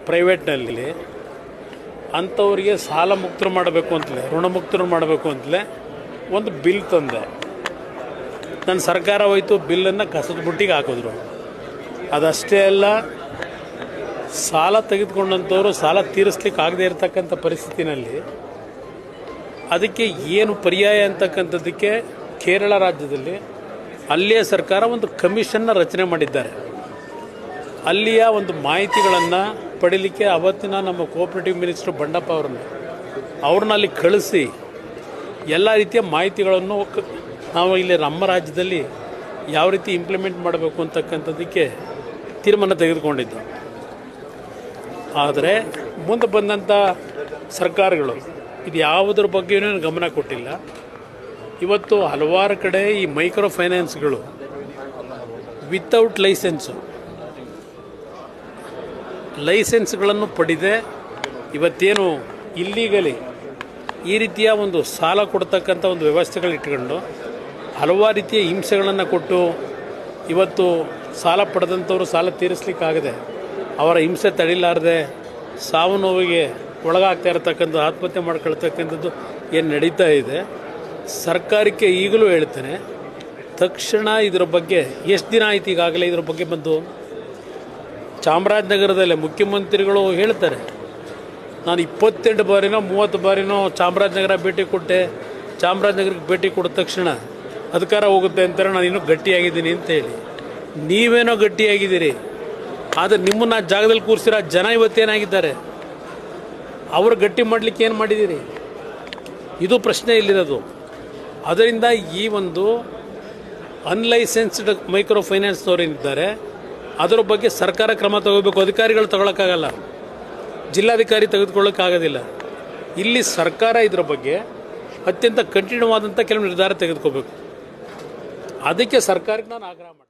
ಪ್ರೈವೇಟ್ನಲ್ಲಿ ಅಂಥವ್ರಿಗೆ ಸಾಲ ಮುಕ್ತರು ಮಾಡಬೇಕು ಅಂತಲೇ ಋಣಮುಕ್ತರು ಮಾಡಬೇಕು ಅಂತಲೇ ಒಂದು ಬಿಲ್ ತಂದೆ. ನನ್ನ ಸರ್ಕಾರ ಹೋಯ್ತು ಬಿಲ್ಲನ್ನು ಕಸದ ಬುಟ್ಟಿಗೆ ಹಾಕಿದ್ರು. ಅದಷ್ಟೇ ಅಲ್ಲ, ಸಾಲ ತೆಗೆದುಕೊಂಡಂಥವ್ರು ಸಾಲ ತೀರಿಸ್ಲಿಕ್ಕೆ ಆಗದೆ ಇರತಕ್ಕಂಥ ಪರಿಸ್ಥಿತಿನಲ್ಲಿ ಅದಕ್ಕೆ ಏನು ಪರ್ಯಾಯ ಅಂತಕ್ಕಂಥದ್ದಕ್ಕೆ ಕೇರಳ ರಾಜ್ಯದಲ್ಲಿ ಅಲ್ಲಿಯ ಸರ್ಕಾರ ಒಂದು ಕಮಿಷನ್ನ ರಚನೆ ಮಾಡಿದ್ದಾರೆ. ಅಲ್ಲಿಯ ಒಂದು ಮಾಹಿತಿಗಳನ್ನು ಪಡೀಲಿಕ್ಕೆ ಅವತ್ತಿನ ನಮ್ಮ ಕೋಆಪರೇಟಿವ್ ಮಿನಿಸ್ಟರ್ ಬಂಡಪ್ಪ ಅವ್ರನ್ನ ಅಲ್ಲಿ ಕಳಿಸಿ ಎಲ್ಲ ರೀತಿಯ ಮಾಹಿತಿಗಳನ್ನು ನಾವು ಇಲ್ಲಿ ನಮ್ಮ ರಾಜ್ಯದಲ್ಲಿ ಯಾವ ರೀತಿ ಇಂಪ್ಲಿಮೆಂಟ್ ಮಾಡಬೇಕು ಅಂತಕ್ಕಂಥದ್ದಕ್ಕೆ ತೀರ್ಮಾನ ತೆಗೆದುಕೊಂಡಿದ್ದು. ಆದರೆ ಮುಂದೆ ಬಂದಂಥ ಸರ್ಕಾರಗಳು ಇದು ಯಾವುದ್ರ ಬಗ್ಗೆಯೂ ಗಮನ ಕೊಟ್ಟಿಲ್ಲ. ಇವತ್ತು ಹಲವಾರು ಕಡೆ ಈ ಮೈಕ್ರೋ ಫೈನಾನ್ಸ್ಗಳು ವಿತೌಟ್ ಲೈಸೆನ್ಸ್ಗಳನ್ನು ಪಡೆದೇ ಇವತ್ತೇನು ಇಲ್ಲೀಗಲಿ ಈ ರೀತಿಯ ಒಂದು ಸಾಲ ಕೊಡ್ತಕ್ಕಂಥ ಒಂದು ವ್ಯವಸ್ಥೆಗಳು ಇಟ್ಕೊಂಡು ಹಲವಾರು ರೀತಿಯ ಹಿಂಸೆಗಳನ್ನು ಕೊಟ್ಟು ಇವತ್ತು ಸಾಲ ಪಡೆದಂಥವರು ಸಾಲ ತೀರಿಸಲಿಕ್ಕಾಗದೆ ಅವರ ಹಿಂಸೆ ತಡಿಲಾರದೆ ಸಾವು ನೋವಿಗೆ ಒಳಗಾಗ್ತಾ ಇರತಕ್ಕಂಥ ಆತ್ಮಹತ್ಯೆ ಮಾಡ್ಕೊಳ್ತಕ್ಕಂಥದ್ದು ಏನು ನಡೀತಾ ಇದೆ. ಸರ್ಕಾರಕ್ಕೆ ಈಗಲೂ ಹೇಳ್ತೇನೆ, ತಕ್ಷಣ ಇದರ ಬಗ್ಗೆ ಎಷ್ಟು ದಿನ ಆಯ್ತು ಈಗಾಗಲೇ ಇದರ ಬಗ್ಗೆ ಬಂದು ಚಾಮರಾಜನಗರದಲ್ಲೇ ಮುಖ್ಯಮಂತ್ರಿಗಳು ಹೇಳ್ತಾರೆ, ನಾನು 28 ಬಾರಿನೋ 30 ಬಾರಿನೋ ಚಾಮರಾಜನಗರ ಭೇಟಿ ಕೊಟ್ಟೆ, ಚಾಮರಾಜನಗರಕ್ಕೆ ಭೇಟಿ ಕೊಟ್ಟ ತಕ್ಷಣ ಅಧಿಕಾರ ಹೋಗುತ್ತೆ ಅಂತಾರೆ, ನಾನು ಇನ್ನೂ ಗಟ್ಟಿಯಾಗಿದ್ದೀನಿ ಅಂತ ಹೇಳಿ. ನೀವೇನೋ ಗಟ್ಟಿಯಾಗಿದ್ದೀರಿ, ಆದರೆ ನಿಮ್ಮನ್ನು ಆ ಜಾಗದಲ್ಲಿ ಕೂರಿಸಿರೋ ಜನ ಇವತ್ತೇನಾಗಿದ್ದಾರೆ, ಅವರು ಗಟ್ಟಿ ಮಾಡಲಿಕ್ಕೆ ಏನು ಮಾಡಿದ್ದೀರಿ? ಇದು ಪ್ರಶ್ನೆ ಇಲ್ಲಿರೋದು. ಅದರಿಂದ ಈ ಒಂದು ಅನ್ಲೈಸೆನ್ಸ್ಡ್ ಮೈಕ್ರೋ ಫೈನಾನ್ಸ್ನವ್ರು ಏನಿದ್ದಾರೆ ಅದರ ಬಗ್ಗೆ ಸರ್ಕಾರ ಕ್ರಮ ತಗೋಬೇಕು. ಅಧಿಕಾರಿಗಳು ತಗೊಳಕ್ಕಾಗಲ್ಲ, ಜಿಲ್ಲಾಧಿಕಾರಿ ತೆಗೆದುಕೊಳ್ಳೋಕ್ಕಾಗೋದಿಲ್ಲ. ಇಲ್ಲಿ ಸರ್ಕಾರ ಇದರ ಬಗ್ಗೆ ಅತ್ಯಂತ ಕಠಿಣವಾದಂಥ ಕೆಲವು ನಿರ್ಧಾರ ತೆಗೆದುಕೋಬೇಕು. ಅದಕ್ಕೆ ಸರ್ಕಾರಕ್ಕೆ ನಾನು ಆಗ್ರಹ ಮಾಡ್ತೀನಿ.